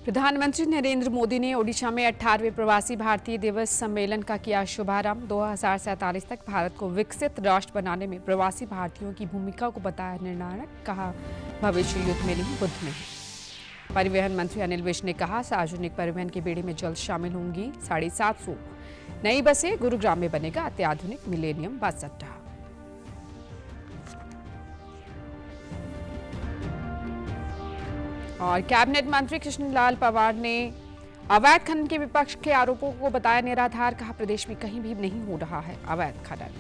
प्रधानमंत्री नरेंद्र मोदी ने ओडिशा में 18वें प्रवासी भारतीय दिवस सम्मेलन का किया शुभारंभ। 2047 तक भारत को विकसित राष्ट्र बनाने में प्रवासी भारतीयों की भूमिका को बताया निर्णायक। कहा, भविष्य युद्ध में नहीं बुद्ध में है। परिवहन मंत्री अनिल विज ने कहा, सार्वजनिक परिवहन के बेड़े में जल्द शामिल होंगी 750 नई बसें। गुरुग्राम में बनेगा अत्याधुनिक मिलेनियम बस अड्डा। और कैबिनेट मंत्री कृष्णलाल पंवार ने अवैध खनन के विपक्ष के आरोपों को बताया निराधार। कहा, प्रदेश में कहीं भी नहीं हो रहा है अवैध खनन।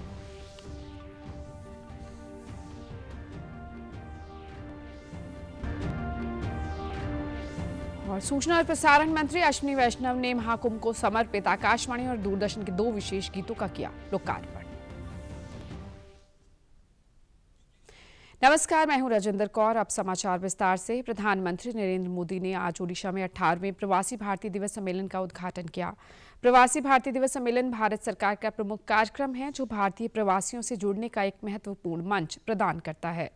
और सूचना और प्रसारण मंत्री अश्विनी वैष्णव ने महाकुंभ को समर्पित आकाशवाणी और दूरदर्शन के 2 विशेष गीतों का किया लोकार्पण। नमस्कार, मैं हूं राजेंद्र कौर। अब समाचार विस्तार से। प्रधानमंत्री नरेंद्र मोदी ने आज ओडिशा में 18वें प्रवासी भारतीय दिवस सम्मेलन का उद्घाटन किया। प्रवासी भारतीय दिवस सम्मेलन भारत सरकार का प्रमुख कार्यक्रम है जो भारतीय प्रवासियों से जुड़ने का एक महत्वपूर्ण मंच प्रदान करता है।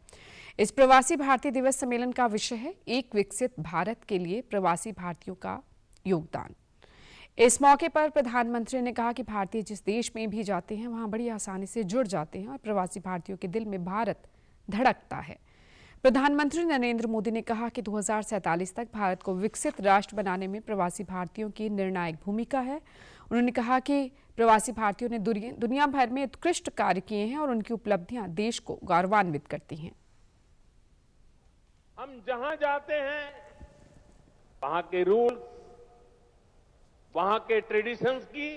इस प्रवासी भारतीय दिवस सम्मेलन का विषय है एक विकसित भारत के लिए प्रवासी भारतीयों का योगदान। इस मौके पर प्रधानमंत्री ने कहा कि भारतीय जिस देश में भी जाते हैं वहां बड़ी आसानी से जुड़ जाते हैं और प्रवासी भारतीयों के दिल में भारत धड़कता है। प्रधानमंत्री नरेंद्र मोदी ने कहा कि 2047 तक भारत को विकसित राष्ट्र बनाने में प्रवासी भारतीयों की निर्णायक भूमिका है। उन्होंने कहा कि प्रवासी भारतीयों ने दुनिया भर में उत्कृष्ट कार्य किए हैं और उनकी उपलब्धियां देश को गौरवान्वित करती हैं। हम जहां जाते हैं वहां के रूल्स, वहां के ट्रेडिशंस की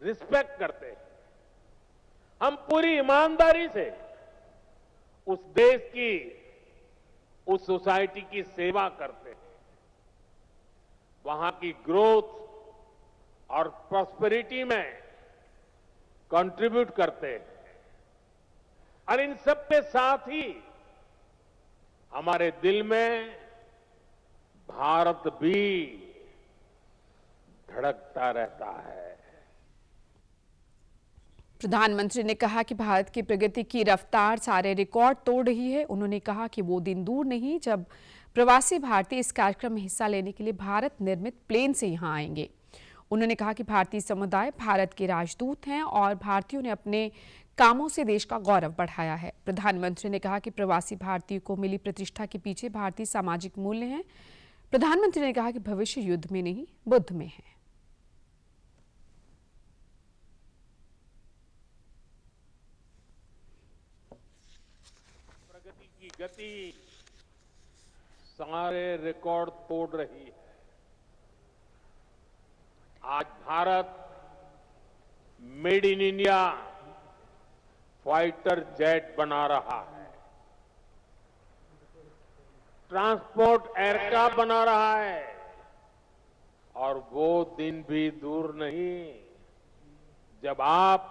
रिस्पेक्ट करते हैं। हम पूरी ईमानदारी से उस देश की, उस सोसाइटी की सेवा करते हैं। वहां की ग्रोथ और प्रॉस्पेरिटी में कंट्रीब्यूट करते हैं। और इन सब के साथ ही हमारे दिल में भारत भी धड़कता रहता है। प्रधानमंत्री ने कहा कि भारत की प्रगति की रफ्तार सारे रिकॉर्ड तोड़ रही है। उन्होंने कहा कि वो दिन दूर नहीं जब प्रवासी भारतीय इस कार्यक्रम में हिस्सा लेने के लिए भारत निर्मित प्लेन से यहां आएंगे। उन्होंने कहा कि भारतीय समुदाय भारत के राजदूत हैं और भारतीयों ने अपने कामों से देश का गौरव बढ़ाया है। प्रधानमंत्री ने कहा कि प्रवासी भारतीयों को मिली प्रतिष्ठा के पीछे भारतीय सामाजिक मूल्य हैं। प्रधानमंत्री ने कहा कि भविष्य युद्ध में नहीं बुद्ध में है। प्रगति की गति सारे रिकॉर्ड तोड़ रही है। आज Bharat made in India fighter jet बना रहा है, ट्रांसपोर्ट एयरक्राफ्ट बना रहा है। और वो दिन भी दूर नहीं जब आप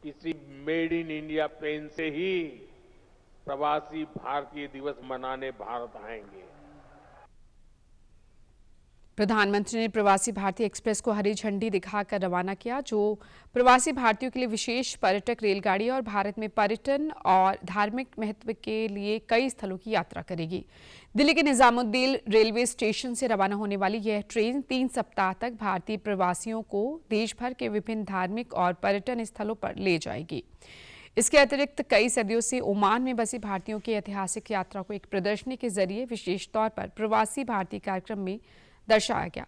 किसी मेड इन इंडिया प्लेन से ही प्रवासी भारतीय दिवस मनाने भारत आएंगे। प्रधानमंत्री ने प्रवासी भारतीय एक्सप्रेस को हरी झंडी दिखाकर रवाना किया, जो प्रवासी भारतीयों के लिए विशेष पर्यटक रेलगाड़ी और भारत में पर्यटन और धार्मिक महत्व के लिए कई स्थलों की यात्रा करेगी। दिल्ली के निजामुद्दीन रेलवे स्टेशन से रवाना होने वाली यह ट्रेन 3 सप्ताह तक भारतीय प्रवासियों को देश भर के विभिन्न धार्मिक और पर्यटन स्थलों पर ले जाएगी। इसके अतिरिक्त कई सदियों से ओमान में बसे भारतीयों की ऐतिहासिक यात्रा को एक प्रदर्शनी के जरिए विशेष तौर पर प्रवासी भारतीय कार्यक्रम में दर्शाया गया।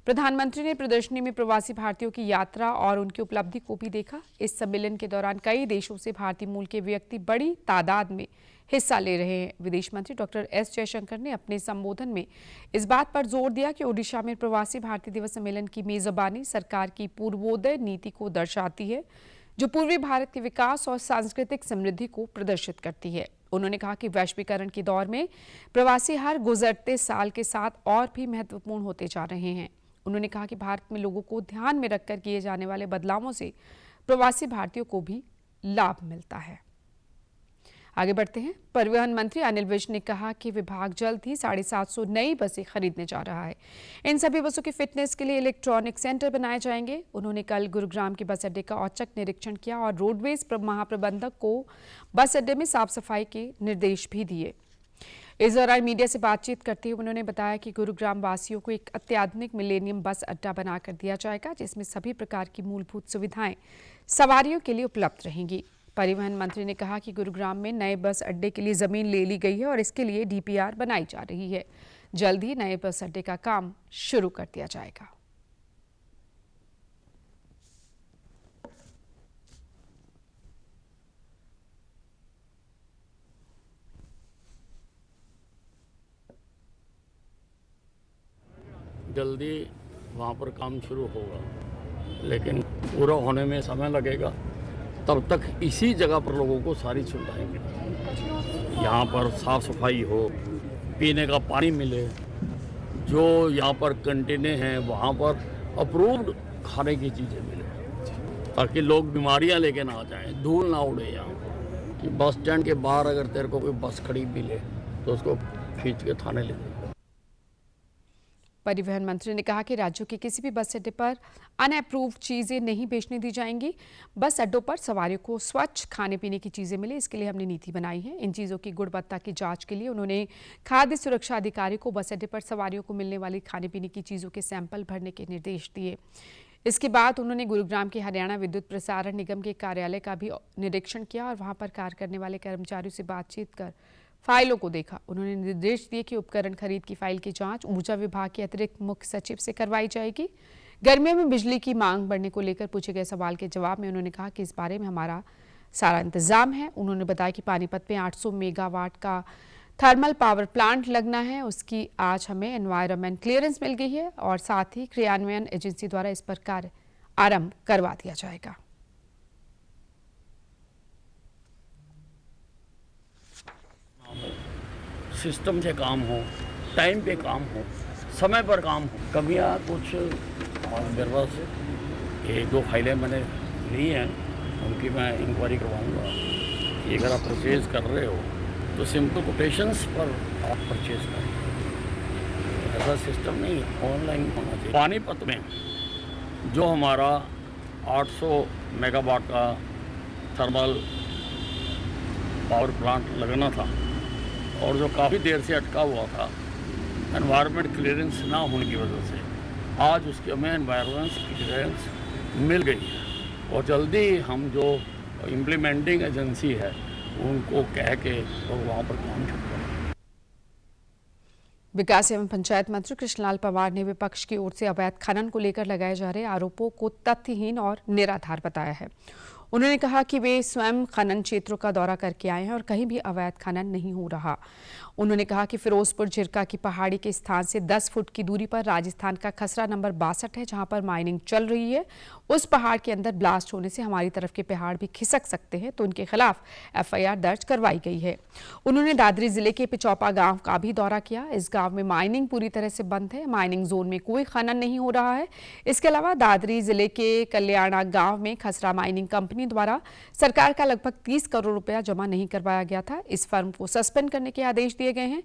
प्रधानमंत्री ने प्रदर्शनी में प्रवासी भारतीयों की यात्रा और उनकी उपलब्धि को भी देखा। इस सम्मेलन के दौरान कई देशों से भारतीय मूल के व्यक्ति बड़ी तादाद में हिस्सा ले रहे हैं। विदेश मंत्री डॉक्टर एस जयशंकर ने अपने संबोधन में इस बात पर जोर दिया कि ओडिशा में प्रवासी भारतीय दिवस सम्मेलन की मेजबानी सरकार की पूर्वोदय नीति को दर्शाती है, जो पूर्वी भारत के विकास और सांस्कृतिक समृद्धि को प्रदर्शित करती है। उन्होंने कहा कि वैश्वीकरण के दौर में प्रवासी हर गुजरते साल के साथ और भी महत्वपूर्ण होते जा रहे हैं। उन्होंने कहा कि भारत में लोगों को ध्यान में रखकर किए जाने वाले बदलावों से प्रवासी भारतीयों को भी लाभ मिलता है। आगे बढ़ते हैं। परिवहन मंत्री अनिल विज ने कहा कि विभाग जल्द ही 750 नई बसें खरीदने जा रहा है। इन सभी बसों की फिटनेस के लिए इलेक्ट्रॉनिक सेंटर बनाए जाएंगे। उन्होंने कल गुरुग्राम के बस अड्डे का औचक निरीक्षण किया और रोडवेज महाप्रबंधक को बस अड्डे में साफ सफाई के निर्देश भी दिए। इस दौरान मीडिया से बातचीत करते हुए उन्होंने बताया कि गुरुग्राम वासियों को एक अत्याधुनिक मिलेनियम बस अड्डा बनाकर दिया जाएगा, जिसमें सभी प्रकार की मूलभूत सुविधाएं सवारियों के लिए उपलब्ध रहेंगी। परिवहन मंत्री ने कहा कि गुरुग्राम में नए बस अड्डे के लिए जमीन ले ली गई है और इसके लिए डीपीआर बनाई जा रही है। जल्द ही नए बस अड्डे का काम शुरू कर दिया जाएगा। जल्दी वहाँ पर काम शुरू होगा, लेकिन पूरा होने में समय लगेगा। तब तक इसी जगह पर लोगों को सारी सुविधाएं मिलें। यहाँ पर साफ सफाई हो, पीने का पानी मिले, जो यहाँ पर कंटेने हैं वहाँ पर अप्रूव्ड खाने की चीज़ें मिले, ताकि लोग बीमारियाँ लेके ना आ जाएं, धूल ना उड़े यहाँ पर। कि बस स्टैंड के बाहर अगर तेरे को कोई बस खड़ी मिले तो उसको खींच के थाने ले जाए। परिवहन मंत्री ने कहा कि राज्यों के किसी भी बस अड्डे पर अनअप्रूव्ड चीजें नहीं बेचने दी जाएंगी। बस अड्डों पर सवारियों को स्वच्छ खाने पीने की चीजें मिले, इसके लिए हमने नीति बनाई है। इन चीजों की गुणवत्ता की जांच के लिए उन्होंने खाद्य सुरक्षा अधिकारी को बस अड्डे पर सवारियों को मिलने वाली खाने पीने की चीजों के सैंपल भरने के निर्देश दिए। इसके बाद उन्होंने गुरुग्राम के हरियाणा विद्युत प्रसारण निगम के कार्यालय का भी निरीक्षण किया और वहां पर कार्य करने वाले कर्मचारियों से बातचीत कर फाइलों को देखा। उन्होंने निर्देश दिए कि उपकरण खरीद की फाइल की जांच ऊर्जा विभाग के अतिरिक्त मुख्य सचिव से करवाई जाएगी। गर्मियों में बिजली की मांग बढ़ने को लेकर पूछे गए सवाल के जवाब में उन्होंने कहा कि इस बारे में हमारा सारा इंतजाम है। उन्होंने बताया कि पानीपत में 800 मेगावाट का थर्मल पावर प्लांट लगना है, उसकी आज हमें एनवायरनमेंट क्लियरेंस मिल गई है और साथ ही क्रियान्वयन एजेंसी द्वारा इस पर कार्य आरंभ करवा दिया जाएगा। सिस्टम से काम हो, टाइम पे काम हो, समय पर काम हो। कमियाँ कुछ और मेरे पास 1-2 फाइलें मैंने ली हैं, उनकी मैं इंक्वायरी करवाऊँगा कि अगर आप परचेज़ कर रहे हो तो सिंपल कोटेशंस पर आप परचेज़ करें। ऐसा सिस्टम नहीं, ऑनलाइन होना चाहिए। पानीपत में जो हमारा 800 मेगावाट का थर्मल पावर प्लांट लगना था और जो काफ़ी देर से अटका हुआ था एनवायरनमेंट क्लियरेंस ना होने की वजह से, आज उसके हमें एनवायरनमेंट क्लियरेंस मिल गई है और जल्दी हम जो इम्प्लीमेंटिंग एजेंसी है उनको कह के और वहाँ पर काम शुरू करें। विकास एवं पंचायत मंत्री कृष्णलाल पंवार ने विपक्ष की ओर से अवैध खनन को लेकर लगाए जा रहे आरोपों को तथ्यहीन और निराधार बताया है। उन्होंने कहा कि वे स्वयं खनन क्षेत्रों का दौरा करके आए हैं और कहीं भी अवैध खनन नहीं हो रहा। उन्होंने कहा कि फिरोजपुर झिरका की पहाड़ी के स्थान से 10 फुट की दूरी पर राजस्थान का खसरा नंबर 62 है, जहां पर माइनिंग चल रही है। उस पहाड़ के अंदर ब्लास्ट होने से हमारी तरफ के पहाड़ भी खिसक सकते हैं, तो उनके खिलाफ एफआईआर दर्ज करवाई गई है। उन्होंने दादरी जिले के पिचौपा गांव का भी दौरा किया। इस गांव में माइनिंग पूरी तरह से बंद है, माइनिंग जोन में कोई खनन नहीं हो रहा है। इसके अलावा दादरी जिले के कल्याणा गांव में खसरा माइनिंग कंपनी द्वारा सरकार का लगभग 30 करोड़ रुपया जमा नहीं करवाया गया था। इस फर्म को सस्पेंड करने के आदेश दिए गए हैं।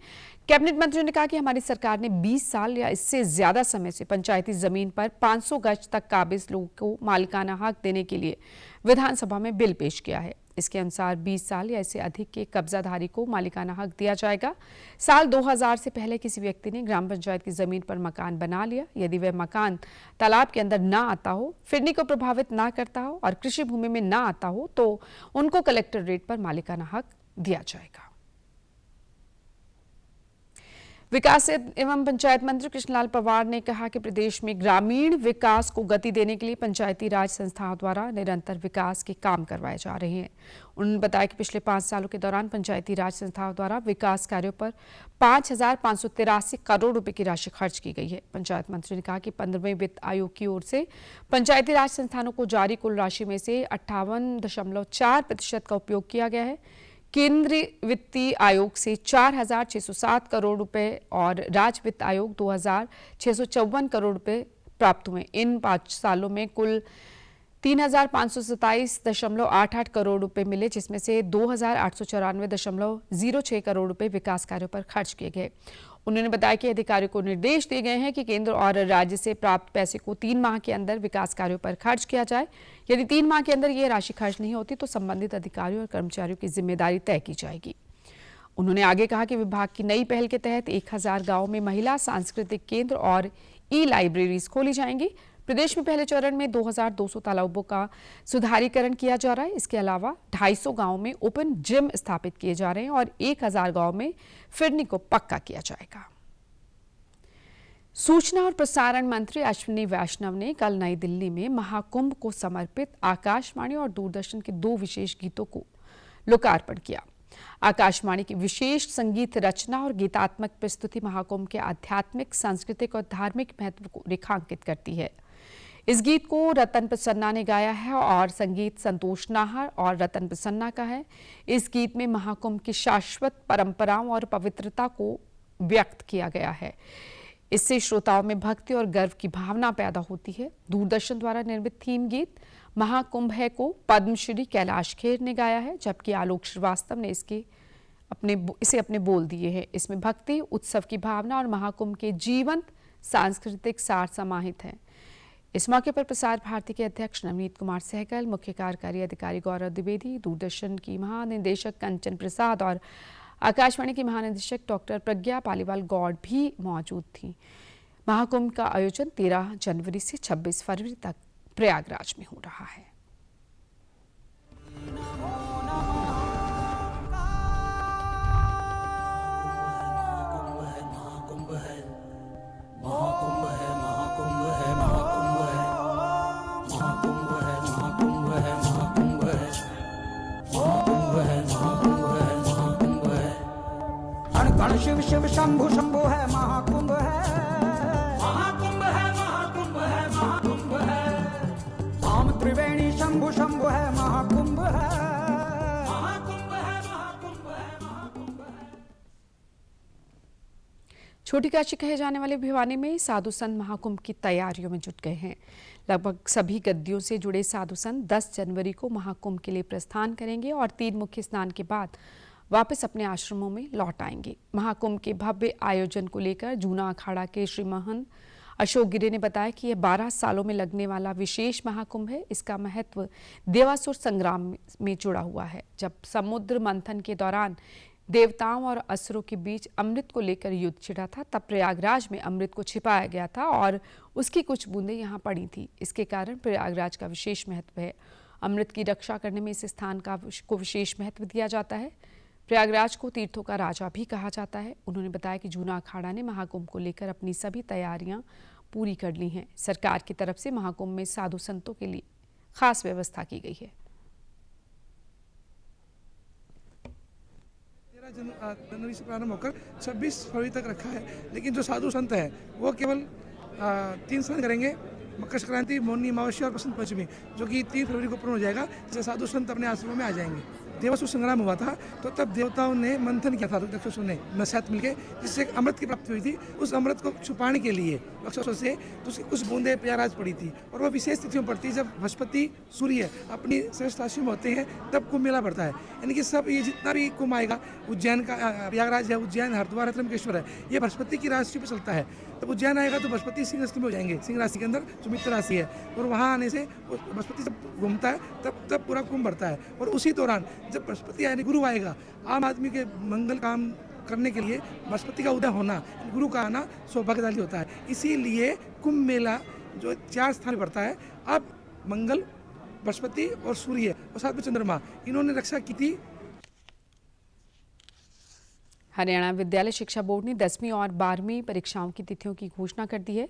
कैबिनेट मंत्री ने कहा कि हमारी सरकार ने 20 साल या इससे ज्यादा समय से पंचायती जमीन पर 500 गज तक काबिज लोगों को मालिकाना हक देने के लिए विधानसभा में बिल पेश किया है। इसके अनुसार 20 साल या इससे अधिक के कब्जाधारी को मालिकाना हक दिया जाएगा। साल 2000 से पहले किसी व्यक्ति ने ग्राम पंचायत की जमीन पर मकान बना लिया, यदि वह मकान तालाब के अंदर ना आता हो, फिरनी को प्रभावित ना करता हो और कृषि भूमि में ना आता हो, तो उनको कलेक्टर रेट पर मालिकाना हक दिया जाएगा। विकास एवं पंचायत मंत्री कृष्णलाल पंवार ने कहा कि प्रदेश में ग्रामीण विकास को गति देने के लिए पंचायती राज संस्थाओं द्वारा निरंतर विकास के काम करवाए जा रहे हैं। उन्होंने बताया कि पिछले 5 सालों के दौरान पंचायती राज संस्थाओं द्वारा विकास कार्यों पर 5,583 करोड़ रुपए की राशि खर्च की गई है। पंचायत मंत्री ने कहा कि 15वें वित्त आयोग की ओर से पंचायती राज संस्थानों को जारी कुल राशि में से 58.4% का उपयोग किया गया है। केंद्रीय वित्तीय आयोग से 4,607 करोड़ रुपए और राज्य वित्त आयोग 2,654 करोड़ रुपए प्राप्त हुए। इन 5 सालों में कुल 3,527.88 करोड़ रुपए मिले, जिसमें से 2,894.06 करोड़ रुपए विकास कार्यों पर खर्च किए गए। उन्होंने बताया कि अधिकारियों को निर्देश दिए गए हैं कि केंद्र और राज्य से प्राप्त पैसे को 3 माह के अंदर विकास कार्यों पर खर्च किया जाए। यदि 3 माह के अंदर ये राशि खर्च नहीं होती तो संबंधित अधिकारियों और कर्मचारियों की जिम्मेदारी तय की जाएगी। उन्होंने आगे कहा कि विभाग की नई पहल के तहत 1000 गांवों में महिला सांस्कृतिक केंद्र और ई-लाइब्रेरीज खोली जाएंगी। प्रदेश में पहले चरण में 2200 तालाबों का सुधारीकरण किया जा रहा है। इसके अलावा 250 गांवों में ओपन जिम स्थापित किए जा रहे हैं और 1000 गांवों में फिरनी को पक्का किया जाएगा। सूचना और प्रसारण मंत्री अश्विनी वैष्णव ने कल नई दिल्ली में महाकुंभ को समर्पित आकाशवाणी और दूरदर्शन के 2 विशेष गीतों को लोकार्पण किया। आकाशवाणी की विशेष संगीत रचना और गीतात्मक प्रस्तुति महाकुंभ के आध्यात्मिक, सांस्कृतिक और धार्मिक महत्व को रेखांकित करती है। इस गीत को रतन प्रसन्ना ने गाया है और संगीत संतोष नाहर और रतन प्रसन्ना का है। इस गीत में महाकुंभ की शाश्वत परंपराओं और पवित्रता को व्यक्त किया गया है। इससे श्रोताओं में भक्ति और गर्व की भावना पैदा होती है। दूरदर्शन द्वारा निर्मित थीम गीत महाकुंभ है को पद्मश्री कैलाश खेर ने गाया है, जबकि आलोक श्रीवास्तव ने इसे अपने बोल दिए हैं। इसमें भक्ति, उत्सव की भावना और महाकुंभ के जीवंत सांस्कृतिक सार समाहित हैं। इस मौके पर प्रसार भारती के अध्यक्ष नवनीत कुमार सहगल, मुख्य कार्यकारी अधिकारी गौरव द्विवेदी, दूरदर्शन की महानिदेशक कंचन प्रसाद और आकाशवाणी की महानिदेशक डॉक्टर प्रज्ञा पालीवाल गौड़ भी मौजूद थी। महाकुंभ का आयोजन 13 जनवरी से 26 फरवरी तक प्रयागराज में हो रहा है। गण शिव शिव शंभु शंभु है महाकुंभ है, महाकुंभ है, महाकुंभ है, महाकुंभ है। राम त्रिवेणी शंभु शंभु है महाकुंभ है, महाकुंभ है, महाकुंभ है, महाकुंभ है। छोटी काशी कहे जाने वाले भिवानी में साधु संत महाकुंभ की तैयारियों में जुट गए हैं। लगभग सभी गद्दियों से जुड़े साधु संत 10 जनवरी को महाकुंभ के लिए प्रस्थान करेंगे और 3 मुख्य स्नान के बाद वापस अपने आश्रमों में लौट आएंगे। महाकुंभ के भव्य आयोजन को लेकर जूना अखाड़ा के श्री महंत अशोक गिरे ने बताया कि यह 12 सालों में लगने वाला विशेष महाकुंभ है। इसका महत्व देवासुर संग्राम में जुड़ा हुआ है, जब समुद्र मंथन के दौरान देवताओं और असुरों के बीच अमृत को लेकर युद्ध छिड़ा था। तब प्रयागराज में अमृत को छिपाया गया था और उसकी कुछ बूंदें यहाँ पड़ी थी। इसके कारण प्रयागराज का विशेष महत्व है। अमृत की रक्षा करने में इस स्थान को विशेष महत्व दिया जाता है। प्रयागराज को तीर्थों का राजा भी कहा जाता है। उन्होंने बताया कि जूना अखाड़ा ने महाकुंभ को लेकर अपनी सभी तैयारियां पूरी कर ली हैं। सरकार की तरफ से महाकुंभ में साधु संतों के लिए खास व्यवस्था की गई है। 13 जनवरी से प्रारंभ होकर 26 फरवरी तक रखा है, लेकिन जो साधु संत है वो केवल 3 स्नान करेंगे, मकर संक्रांति, मौनी अमावस्या और बसंत पंचमी, जो कि 3 फरवरी को पूर्ण हो जाएगा। जिससे साधु संत अपने आश्रमों में आ जाएंगे। देवासुर संग्राम हुआ था तो तब देवताओं ने मंथन किया था राक्षसों ने साथ मिलकर, जिससे अमृत की प्राप्ति हुई थी। उस अमृत को छुपाने के लिए राक्षसों से तो उसकी कुछ बूंदें प्रयागराज पड़ी थी और वह विशेष तिथियों में पड़ती है जब बृहस्पति सूर्य अपनी श्रेष्ठ राशि में होते हैं, तब कुंभ मेला पड़ता है। यानी कि सब ये जितना भी कुंभ आएगा, उज्जैन का प्रयागराज है, उज्जैन, हरिद्वार, त्र्यंबकेश्वर है, ये बृहस्पति की राशि पर चलता है। तब उज्जैन आएगा तो बृहस्पति सिंह राशि में हो जाएंगे, सिंह राशि के अंदर जो मित्र राशि है, और वहाँ आने से बृहस्पति जब घूमता है तब पूरा कुंभ बढ़ता है। और उसी दौरान जब बृहस्पति यानी गुरु आएगा, आम आदमी के मंगल काम करने के लिए बृहस्पति का उदय होना, गुरु का आना सौभाग्यशाली होता है। इसीलिए कुंभ मेला जो 4 स्थान पड़ता है, अब मंगल, बृहस्पति और सूर्य और साथ में चंद्रमा, इन्होंने रक्षा की थी। हरियाणा विद्यालय शिक्षा बोर्ड ने 10वीं और 12वीं परीक्षाओं की तिथियों की घोषणा कर दी है।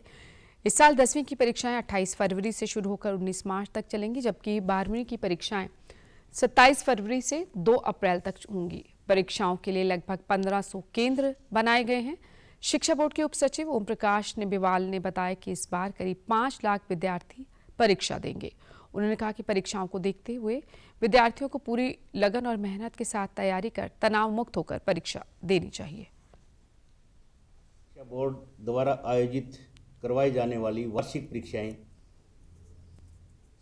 इस साल 10वीं की परीक्षाएं 28 फरवरी से शुरू होकर 19 मार्च तक चलेंगी, जबकि 12वीं की परीक्षाएं 27 फरवरी से 2 अप्रैल तक होंगी। परीक्षाओं के लिए लगभग 1500 केंद्र बनाए गए हैं। शिक्षा बोर्ड के उप सचिव ओम प्रकाश निबिवाल ने बताया कि इस बार करीब 5 लाख विद्यार्थी परीक्षा देंगे। उन्होंने कहा कि परीक्षाओं को देखते हुए विद्यार्थियों को पूरी लगन और मेहनत के साथ तैयारी कर तनाव मुक्त होकर परीक्षा देनी चाहिए। शिक्षा बोर्ड द्वारा आयोजित करवाई जाने वाली वार्षिक परीक्षाएं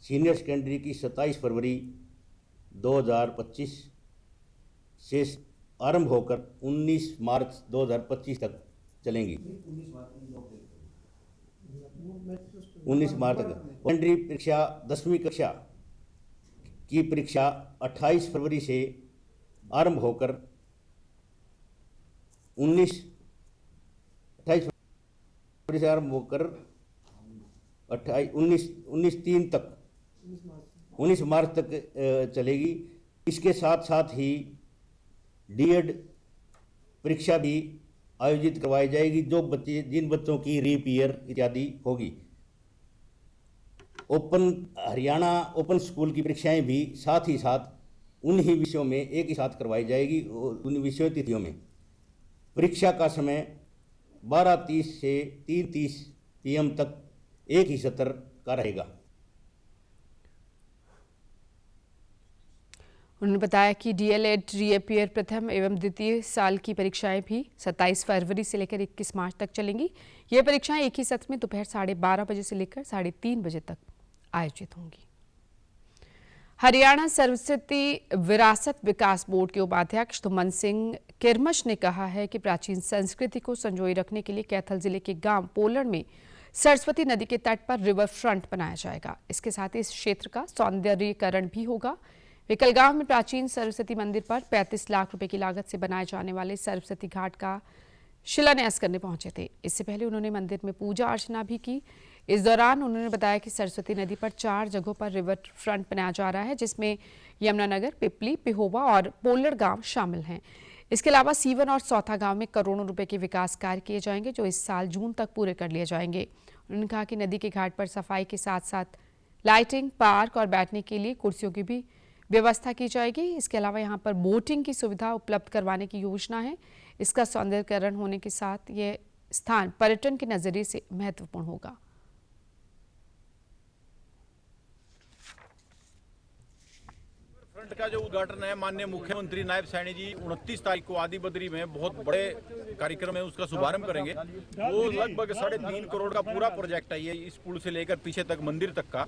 सीनियर सेकेंडरी की 27 फरवरी 2025 से आरंभ होकर 19 मार्च 2025 तक चलेंगी। 19 मार्च तक। सेकेंडरी परीक्षा 10वीं कक्षा की परीक्षा 28 फरवरी से आरंभ होकर 28 फरवरी से आरंभ होकर 19 मार्च तक चलेगी। इसके साथ साथ ही डीएड परीक्षा भी आयोजित करवाई जाएगी, जो बच्चे जिन बच्चों की रीपीयर इत्यादि होगी। हरियाणा ओपन स्कूल की परीक्षाएं भी साथ ही साथ उन्हीं विषयों में एक ही साथ करवाई जाएगी। उन विषय तिथियों में परीक्षा का समय 12:30 से 3:30 PM तक एक ही सत्र का रहेगा। उन्होंने बताया कि डीएलएड रीअपियर प्रथम एवं द्वितीय साल की परीक्षाएं भी 27 फरवरी से लेकर 21 मार्च तक चलेंगी। ये परीक्षाएं एक ही सत्र में दोपहर 12:30 बजे से लेकर 3:30 बजे तक आयोजित होंगी। हरियाणा सरस्वती विरासत विकास बोर्ड के उपाध्यक्ष धुमन सिंह किरमश ने कहा है कि प्राचीन संस्कृति को संजोए रखने के लिए कैथल जिले के गांव पोलड़ में सरस्वती नदी के तट पर रिवर फ्रंट बनाया जाएगा। इसके साथ ही इस क्षेत्र का सौंदर्यीकरण भी होगा। वे कल गांव में प्राचीन सरस्वती मंदिर पर 35 लाख रुपए की लागत से बनाए जाने वाले सरस्वती घाट का शिलान्यास करने पहुंचे थे। इससे पहले उन्होंने मंदिर में पूजा अर्चना भी की। इस दौरान उन्होंने बताया कि सरस्वती नदी पर 4 जगहों पर रिवर फ्रंट बनाया जा रहा है, जिसमें यमुनानगर, पिपली, पिहोवा और पोलड़ गांव शामिल हैं। इसके अलावा सीवन और सौथा गांव में करोड़ों रुपए के विकास कार्य किए जाएंगे, जो इस साल जून तक पूरे कर लिए जाएंगे। उन्होंने कहा कि नदी के घाट पर सफाई के साथ साथ लाइटिंग, पार्क और बैठने के लिए कुर्सियों की भी व्यवस्था की जाएगी। इसके अलावा यहाँ पर बोटिंग की सुविधा उपलब्ध करवाने की योजना है। इसका सौंदर्यीकरण होने के साथ ये स्थान पर्यटन के नजरिए से महत्वपूर्ण होगा। फ्रंट का जो उद्घाटन है माननीय मुख्यमंत्री नायब सैनी जी 29 तारीख को आदि बद्री में बहुत बड़े कार्यक्रम है उसका शुभारंभ करेंगे। वो लगभग 3.5 करोड़ का पूरा प्रोजेक्ट है ये, इस पुल से लेकर पीछे तक मंदिर तक का।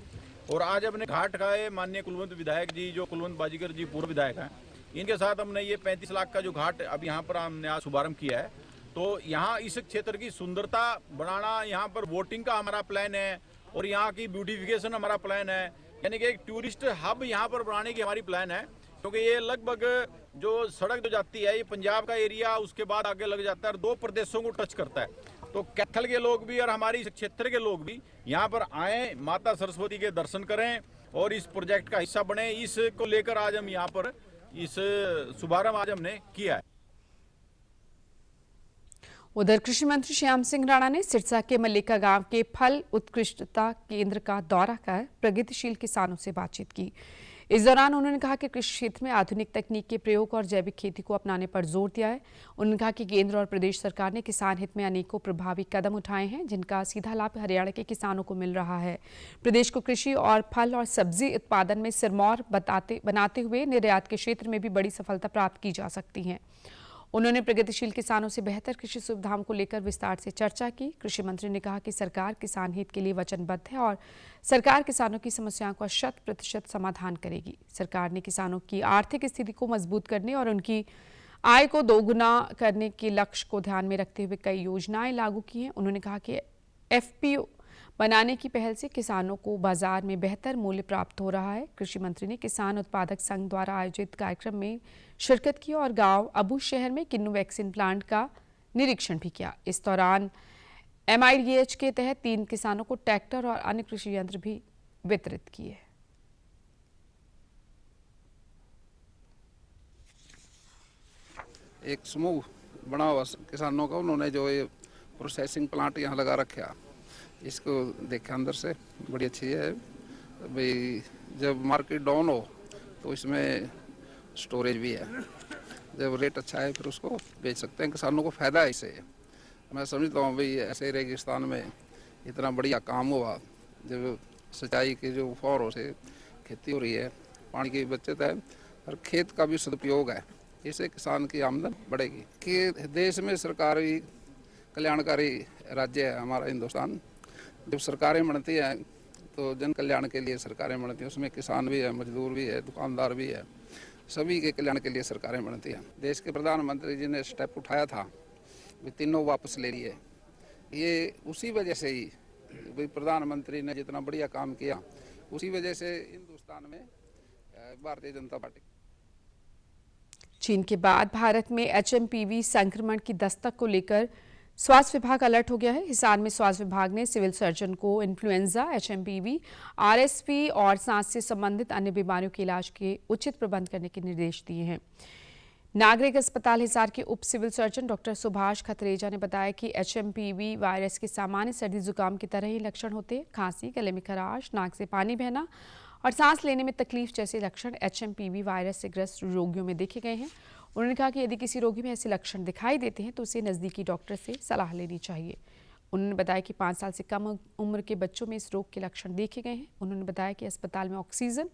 और आज अपने घाट का है माननीय कुलवंत विधायक जी, जो कुलवंत बाजीगर जी पूर्व विधायक हैं, इनके साथ हमने ये 35 लाख का जो घाट अब यहाँ पर हमने आज शुभारंभ किया है। तो यहाँ इस क्षेत्र की सुंदरता बढ़ाना, यहाँ पर बोटिंग का हमारा प्लान है और यहाँ की ब्यूटिफिकेशन हमारा प्लान है, यानी कि एक टूरिस्ट हब यहाँ पर बनाने की हमारी प्लान है। क्योंकि ये लगभग जो सड़क जो जाती है ये पंजाब का एरिया, उसके बाद आगे लग जाता है और 2 प्रदेशों को टच करता है। तो कैथल के लोग भी और हमारी इस क्षेत्र के लोग भी यहाँ पर आए, माता सरस्वती के दर्शन करें और इस प्रोजेक्ट का हिस्सा बने। इसको लेकर आज हम यहाँ पर इस शुभारंभ आज हमने किया है। उधर कृषि मंत्री श्याम सिंह राणा ने सिरसा के मल्लिका गांव के फल उत्कृष्टता केंद्र का दौरा कर प्रगतिशील किसानों से बातचीत की। इस दौरान उन्होंने कहा कि कृषि क्षेत्र में आधुनिक तकनीक के प्रयोग और जैविक खेती को अपनाने पर जोर दिया है। उन्होंने कहा कि केंद्र और प्रदेश सरकार ने किसान हित में अनेकों प्रभावी कदम उठाए हैं, जिनका सीधा लाभ हरियाणा के किसानों को मिल रहा है। प्रदेश को कृषि और फल और सब्जी उत्पादन में सिरमौर बनाते हुए निर्यात के क्षेत्र में भी बड़ी सफलता प्राप्त की जा सकती है। उन्होंने प्रगतिशील किसानों से बेहतर कृषि सुविधाओं को लेकर विस्तार से चर्चा की। कृषि मंत्री ने कहा कि सरकार किसान हित के लिए वचनबद्ध है और सरकार किसानों की समस्याओं का 100% समाधान करेगी। सरकार ने किसानों की आर्थिक स्थिति को मजबूत करने और उनकी आय को दोगुना करने के लक्ष्य को ध्यान में रखते हुए कई योजनाएं लागू की हैं। उन्होंने कहा कि FPO बनाने की पहल से किसानों को बाजार में बेहतर मूल्य प्राप्त हो रहा है। कृषि मंत्री ने किसान उत्पादक संघ द्वारा आयोजित कार्यक्रम में शिरकत की और गांव अबू शहर में किन्नू वैक्सीन प्लांट का निरीक्षण भी किया। इस दौरान MIDH के तहत 3 किसानों को ट्रैक्टर और अन्य कृषि यंत्र भी वितरित किए। एक समूह बना हुआ किसानों का, उन्होंने जो ये प्रोसेसिंग प्लांट यहाँ लगा रखा, इसको देखा अंदर से बड़ी अच्छी है भाई। जब मार्केट डाउन हो तो इसमें स्टोरेज भी है, जब रेट अच्छा है फिर उसको बेच सकते हैं। किसानों को फ़ायदा है इससे। मैं समझता हूँ भाई ऐसे रेगिस्तान में इतना बढ़िया काम हुआ, जब सिंचाई के जो फौरों से खेती हो रही है, पानी की बचत है और खेत का भी सदुपयोग है, इससे किसान की आमदन बढ़ेगी। कि देश में सरकारी कल्याणकारी राज्य है हमारा हिंदुस्तान। जब सरकारें बनती हैं तो जन कल्याण के लिए सरकारें बनती हैं, उसमें किसान भी है, मजदूर भी है, दुकानदार भी है, सभी के कल्याण के लिए सरकारें बनती हैं। देश के प्रधानमंत्री जी ने स्टेप उठाया था, वे तीनों वापस ले लिए। ये उसी वजह से ही भाई प्रधानमंत्री ने जितना बढ़िया काम किया, उसी वजह से हिंदुस्तान में भारतीय जनता पार्टी चीन के बाद भारत में एचएमपीवी संक्रमण की दस्तक को लेकर स्वास्थ्य विभाग अलर्ट हो गया है। हिसार में स्वास्थ्य विभाग ने सिविल सर्जन को इन्फ्लुएंजा, एचएमपीवी, आरएसपी और सांस से संबंधित अन्य बीमारियों के इलाज के उचित प्रबंध करने के निर्देश दिए हैं। नागरिक अस्पताल हिसार के उप सिविल सर्जन डॉक्टर सुभाष खतरेजा ने बताया कि एचएमपीवी वायरस के सामान्य सर्दी जुकाम की तरह ही लक्षण होते हैं। खांसी, गले में खराश, नाक से पानी बहना और सांस लेने में तकलीफ जैसे लक्षण एचएमपीवी वायरस से ग्रस्त रोगियों में देखे गए हैं। उन्होंने कहा कि यदि किसी रोगी में ऐसे लक्षण दिखाई देते हैं तो उसे नज़दीकी डॉक्टर से सलाह लेनी चाहिए। उन्होंने बताया कि 5 साल से कम उम्र के बच्चों में इस रोग के लक्षण देखे गए हैं। उन्होंने बताया कि अस्पताल में ऑक्सीजन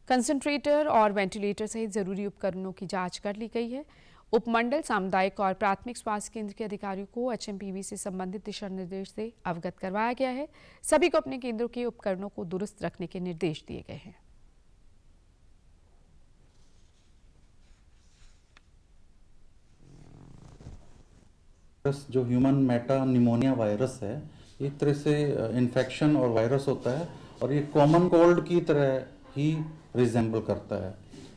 कंसंट्रेटर और वेंटिलेटर सहित जरूरी उपकरणों की जांच कर ली गई है। उपमंडल, सामुदायिक और प्राथमिक स्वास्थ्य केंद्र के अधिकारियों को एचएमपीवी से संबंधित दिशा निर्देश से अवगत करवाया गया है। सभी को अपने केंद्रों के उपकरणों को दुरुस्त रखने के निर्देश दिए गए हैं। जो ह्यूमन मेटा निमोनिया वायरस है, एक तरह से इन्फेक्शन और वायरस होता है और ये कॉमन कोल्ड की तरह ही रिजेंबल करता है।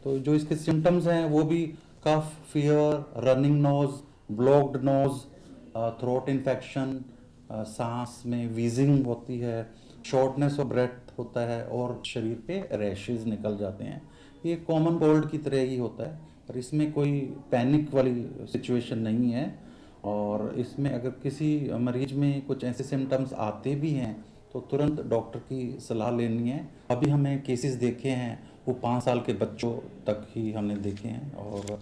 तो जो इसके सिम्टम्स हैं वो भी cough, fever, running nose, blocked nose, throat infection, सांस में वीजिंग होती है, शॉर्टनेस ऑफ ब्रेथ होता है और शरीर पे रैशेज निकल जाते हैं। ये कॉमन कोल्ड की तरह ही होता है और इसमें कोई पैनिक वाली सिचुएशन नहीं है। और इसमें अगर किसी मरीज में कुछ ऐसे सिम्टम्स आते भी हैं तो तुरंत डॉक्टर की सलाह लेनी है। अभी हमें केसेस देखे हैं वो 5 साल के बच्चों तक ही हमने देखे हैं। और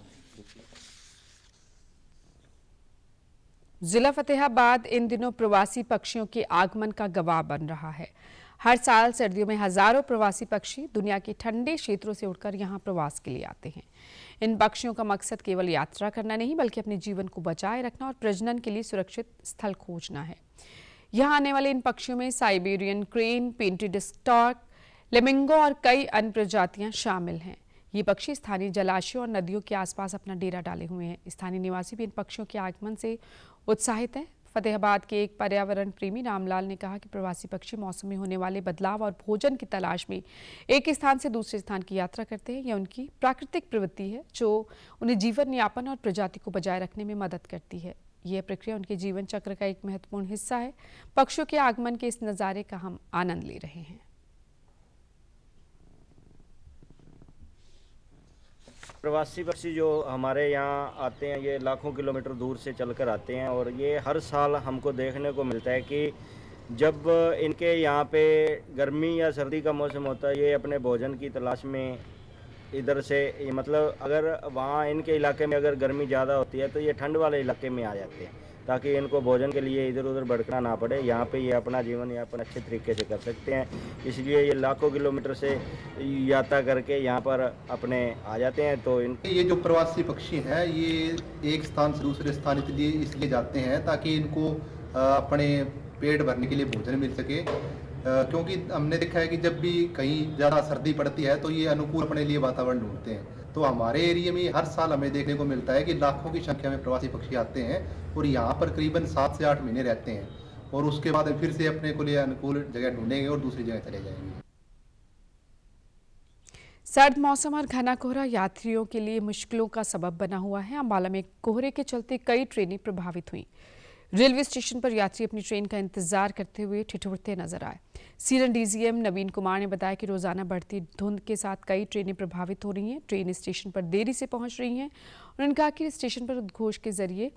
जिला फतेहाबाद इन दिनों प्रवासी पक्षियों के आगमन का गवाह बन रहा है। हर साल सर्दियों में हजारों प्रवासी पक्षी दुनिया के ठंडे क्षेत्रों से उड़कर यहाँ प्रवास के लिए आते हैं। इन पक्षियों का मकसद केवल यात्रा करना नहीं बल्कि अपने जीवन को बचाए रखना और प्रजनन के लिए सुरक्षित स्थल खोजना है। यहाँ आने वाले इन पक्षियों में साइबेरियन क्रेन, पेंटेड स्टॉर्क, लेमिंगो और कई अन्य प्रजातियां शामिल हैं। ये पक्षी स्थानीय जलाशयों और नदियों के आसपास अपना डेरा डाले हुए हैं। स्थानीय निवासी भी इन पक्षियों के आगमन से उत्साहित हैं। फतेहाबाद के एक पर्यावरण प्रेमी रामलाल ने कहा कि प्रवासी पक्षी मौसम में होने वाले बदलाव और भोजन की तलाश में एक स्थान से दूसरे स्थान की यात्रा करते हैं। यह उनकी प्राकृतिक प्रवृत्ति है जो उन्हें जीवन यापन और प्रजाति को बचाए रखने में मदद करती है। यह प्रक्रिया उनके जीवन चक्र का एक महत्वपूर्ण हिस्सा है। पक्षियों के आगमन के इस नज़ारे का हम आनंद ले रहे हैं। प्रवासी पक्षी जो हमारे यहाँ आते हैं ये लाखों किलोमीटर दूर से चलकर आते हैं और ये हर साल हमको देखने को मिलता है कि जब इनके यहाँ पे गर्मी या सर्दी का मौसम होता है ये अपने भोजन की तलाश में इधर से मतलब अगर वहाँ इनके इलाके में अगर गर्मी ज़्यादा होती है तो ये ठंड वाले इलाके में आ जाते हैं ताकि इनको भोजन के लिए इधर उधर भटकना ना पड़े। यहाँ पे ये अपना जीवन यापन अच्छे तरीके से कर सकते हैं। इसलिए ये लाखों किलोमीटर से यात्रा करके यहाँ पर अपने आ जाते हैं। तो ये जो प्रवासी पक्षी हैं ये एक स्थान से दूसरे स्थान इसलिए जाते हैं ताकि इनको अपने पेट भरने के लिए भोजन मिल सके। क्योंकि हमने देखा है कि जब भी कहीं ज़्यादा सर्दी पड़ती है तो ये अनुकूल अपने लिए वातावरण ढूंढते हैं। तो हमारे एरिया में हर साल हमें देखने को मिलता है कि लाखों की संख्या में प्रवासी पक्षी आते हैं और यहाँ पर करीबन 7 से 8 महीने रहते हैं और उसके बाद फिर से अपने को लिए अनुकूल जगह ढूंढेंगे और दूसरी जगह चले जाएंगे। सर्द मौसम और घना कोहरा यात्रियों के लिए मुश्किलों का सबब बना हुआ है। अंबाला में कोहरे के चलते कई ट्रेनें प्रभावित हुई। रेलवे स्टेशन पर यात्री अपनी ट्रेन का इंतजार करते हुए ठिठुरते नजर आए। सीनियर डीजीएम नवीन कुमार ने बताया कि रोजाना बढ़ती धुंध के साथ कई ट्रेनें प्रभावित हो रही हैं। ट्रेन स्टेशन पर देरी से पहुंच रही हैं। उन्होंने कहा कि स्टेशन पर उद्घोष के जरिए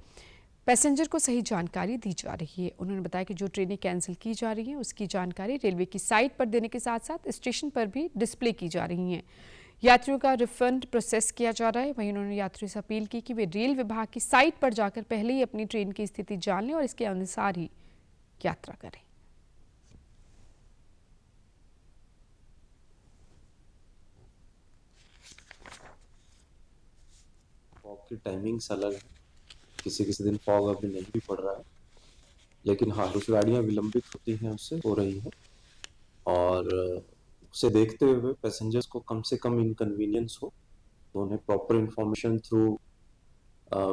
पैसेंजर को सही जानकारी दी जा रही है। उन्होंने बताया कि जो ट्रेनें कैंसिल की जा रही हैं उसकी जानकारी रेलवे की साइट पर देने के साथ साथ स्टेशन पर भी डिस्प्ले की जा रही हैं। यात्रियों का रिफंड प्रोसेस किया जा रहा है। वहीं उन्होंने यात्रियों से अपील की कि वे रेल विभाग की साइट पर जाकर पहले ही अपनी ट्रेन की स्थिति जान लें और इसके अनुसार ही यात्रा करें। फॉग की टाइमिंग्स अलग है, किसी किसी दिन फॉग अभी नहीं भी पड़ रहा है, लेकिन हाँ कुछ गाड़ियाँ विलंबित होती हैं उससे हो रही हैं और उसे देखते हुए पैसेंजर्स को कम से कम इनकन्वीनियंस हो तो उन्हें proper information through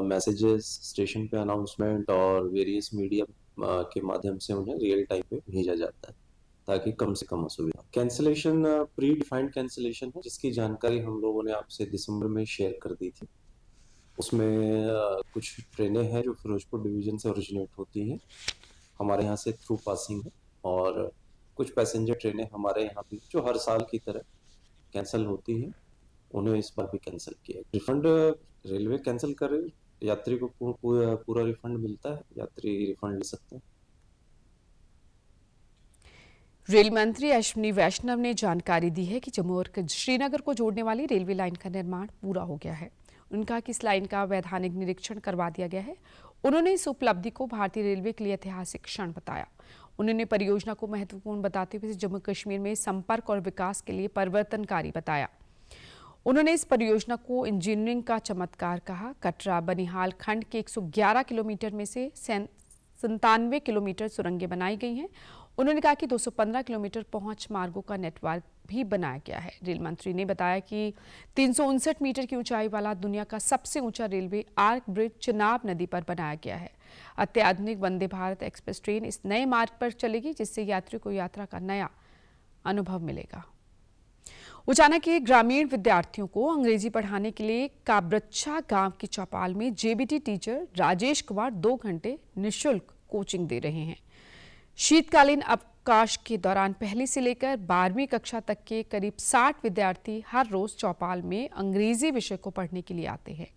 messages, station पे अनाउंसमेंट और वेरियस मीडिया के माध्यम से उन्हें रियल टाइम पे भेजा जाता है ताकि कम से कम असुविधा। कैंसिलेशन प्री डिफाइंड कैंसिलेशन है जिसकी जानकारी हम लोगों ने आपसे दिसंबर में शेयर कर दी थी उसमें कुछ ट्रेनें हैं जो फिरोजपुर डिवीज़न से ओरिजिनेट होती हैं, हमारे यहाँ से थ्रू पासिंग है, और कुछ पैसेंजर ट्रेनें हमारे यहाँ भी जो हर साल की तरह कैंसिल होती हैं, उन्हें इस बार भी कैंसिल किया। रिफंड रेलवे कैंसिल करे, यात्री को पूरा रिफंड मिलता है, यात्री रिफंड ले सकते हैं। रेल मंत्री अश्विनी वैष्णव ने जानकारी दी है कि जम्मू और श्रीनगर को जोड़ने वाली रेलवे लाइन का निर्माण पूरा हो गया है। उन्होंने कहा कि इस लाइन का वैधानिक निरीक्षण करवा दिया गया है। उन्होंने इस उपलब्धि को भारतीय रेलवे के लिए ऐतिहासिक क्षण बताया। उन्होंने परियोजना को महत्वपूर्ण बताते हुए जम्मू कश्मीर में संपर्क और विकास के लिए परिवर्तनकारी बताया। उन्होंने इस परियोजना को इंजीनियरिंग का चमत्कार कहा। कटरा बनिहाल खंड के 111 किलोमीटर में से 97 किलोमीटर सुरंगें बनाई गई हैं। उन्होंने कहा कि 215 किलोमीटर पहुंच मार्गों का नेटवर्क भी बनाया गया है। रेल मंत्री ने बताया कि 359 मीटर की ऊंचाई वाला दुनिया का सबसे ऊंचा रेलवे आर्क ब्रिज चिनाब नदी पर बनाया गया है। अत्याधुनिक वंदे भारत एक्सप्रेस ट्रेन इस नए मार्ग पर चलेगी, जिससे यात्रियों को यात्रा का नया अनुभव मिलेगा। उचाना के ग्रामीण विद्यार्थियों को अंग्रेजी पढ़ाने के लिए काब्रच्छा गांव की चौपाल में जेबीटी टीचर राजेश कुमार 2 घंटे निःशुल्क कोचिंग दे रहे हैं। शीतकालीन अवकाश के दौरान पहली से लेकर 12वीं कक्षा तक के करीब 60 विद्यार्थी हर रोज चौपाल में अंग्रेजी विषय को पढ़ने के लिए आते हैं।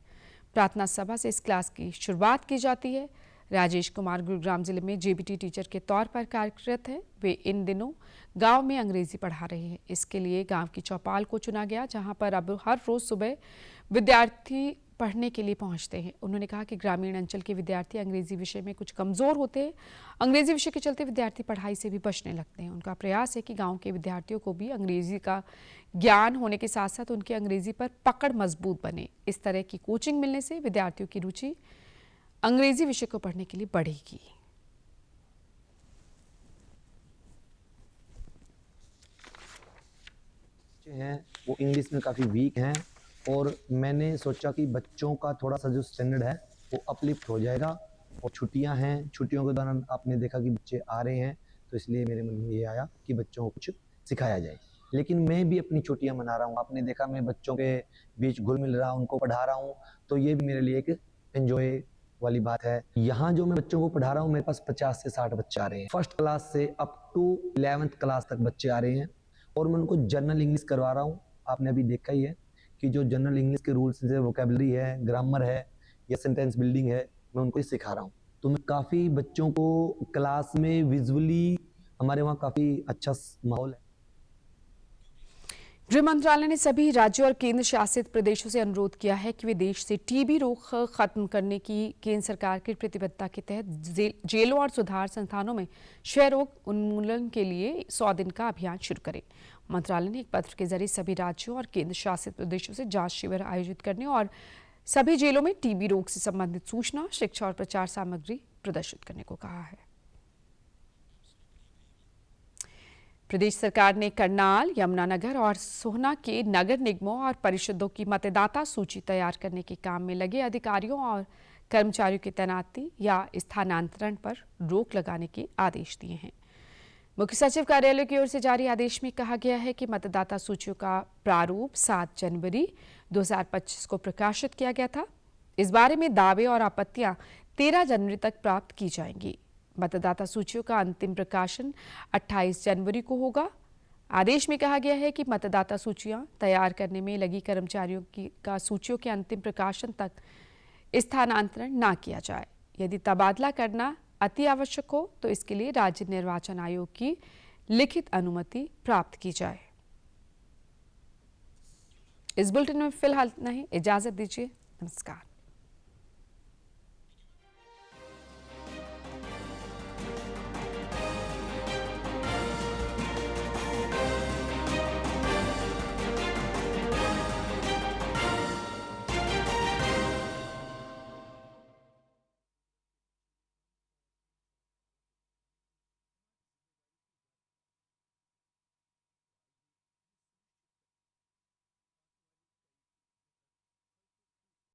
प्रार्थना सभा से इस क्लास की शुरुआत की जाती है। राजेश कुमार गुरुग्राम जिले में जेबीटी टीचर के तौर पर कार्यरत हैं। वे इन दिनों गांव में अंग्रेजी पढ़ा रहे हैं। इसके लिए गांव की चौपाल को चुना गया, जहां पर अब हर रोज सुबह विद्यार्थी पढ़ने के लिए पहुंचते हैं। उन्होंने कहा कि ग्रामीण अंचल के विद्यार्थी अंग्रेजी विषय में कुछ कमजोर होते हैं। अंग्रेजी विषय के चलते विद्यार्थी पढ़ाई से भी बचने लगते हैं। उनका प्रयास है कि गांव के विद्यार्थियों को भी अंग्रेजी का ज्ञान होने के साथ साथ उनकी अंग्रेजी पर पकड़ मजबूत बने। इस तरह की कोचिंग मिलने से विद्यार्थियों की रुचि अंग्रेजी विषय को पढ़ने के लिए बढ़ेगी। हैं वो इंग्लिश में काफ़ी वीक हैं, और मैंने सोचा कि बच्चों का थोड़ा सा जो स्टैंडर्ड है वो अपलिफ्ट हो जाएगा। और छुट्टियां हैं, छुट्टियों के दौरान आपने देखा कि बच्चे आ रहे हैं, तो इसलिए मेरे मन में ये आया कि बच्चों को कुछ सिखाया जाए। लेकिन मैं भी अपनी छुट्टियां मना रहा हूँ। आपने देखा मैं बच्चों के बीच घुल मिल रहा हूँ, उनको पढ़ा रहा हूँ, तो ये भी मेरे लिए एक एंजॉय वाली बात है। यहाँ जो मैं बच्चों को पढ़ा रहा हूँ, मेरे पास 50 से 60 बच्चे आ रहे हैं। फर्स्ट क्लास से अप टू 11th क्लास तक बच्चे आ रहे हैं, और मैं उनको जनरल इंग्लिश करवा रहा हूँ। आपने अभी देखा ही है कि जो जनरल इंग्लिश के रूल्स है, वोकेबलरी है, ग्रामर है या सेंटेंस बिल्डिंग है, मैं उनको सिखा रहा हूँ। तो मैं काफ़ी बच्चों को क्लास में विजुअली, हमारे वहाँ काफ़ी अच्छा माहौल है। गृह मंत्रालय ने सभी राज्यों और केंद्र शासित प्रदेशों से अनुरोध किया है कि वे देश से टीबी रोग खत्म करने की केंद्र सरकार की प्रतिबद्धता के तहत जेलों और सुधार संस्थानों में क्षय रोग उन्मूलन के लिए 100 दिन का अभियान शुरू करें। मंत्रालय ने एक पत्र के जरिए सभी राज्यों और केंद्र शासित प्रदेशों से जांच शिविर आयोजित करने और सभी जेलों में टीबी रोग से संबंधित सूचना, शिक्षा और प्रचार सामग्री प्रदर्शित करने को कहा है। प्रदेश सरकार ने करनाल, यमुनानगर और सोहना के नगर निगमों और परिषदों की मतदाता सूची तैयार करने के काम में लगे अधिकारियों और कर्मचारियों की तैनाती या स्थानांतरण पर रोक लगाने के आदेश दिए हैं। मुख्य सचिव कार्यालय की ओर से जारी आदेश में कहा गया है कि मतदाता सूचियों का प्रारूप 7 जनवरी 2025 को प्रकाशित किया गया था। इस बारे में दावे और आपत्तियां 13 जनवरी तक प्राप्त की जाएंगी। मतदाता सूचियों का अंतिम प्रकाशन 28 जनवरी को होगा। आदेश में कहा गया है कि मतदाता सूचियां तैयार करने में लगी कर्मचारियों का सूचियों के अंतिम प्रकाशन तक स्थानांतरण ना किया जाए। यदि तबादला करना अति आवश्यक हो तो इसके लिए राज्य निर्वाचन आयोग की लिखित अनुमति प्राप्त की जाए। इस बुलेटिन में फिलहाल नहीं, इजाजत दीजिए। नमस्कार।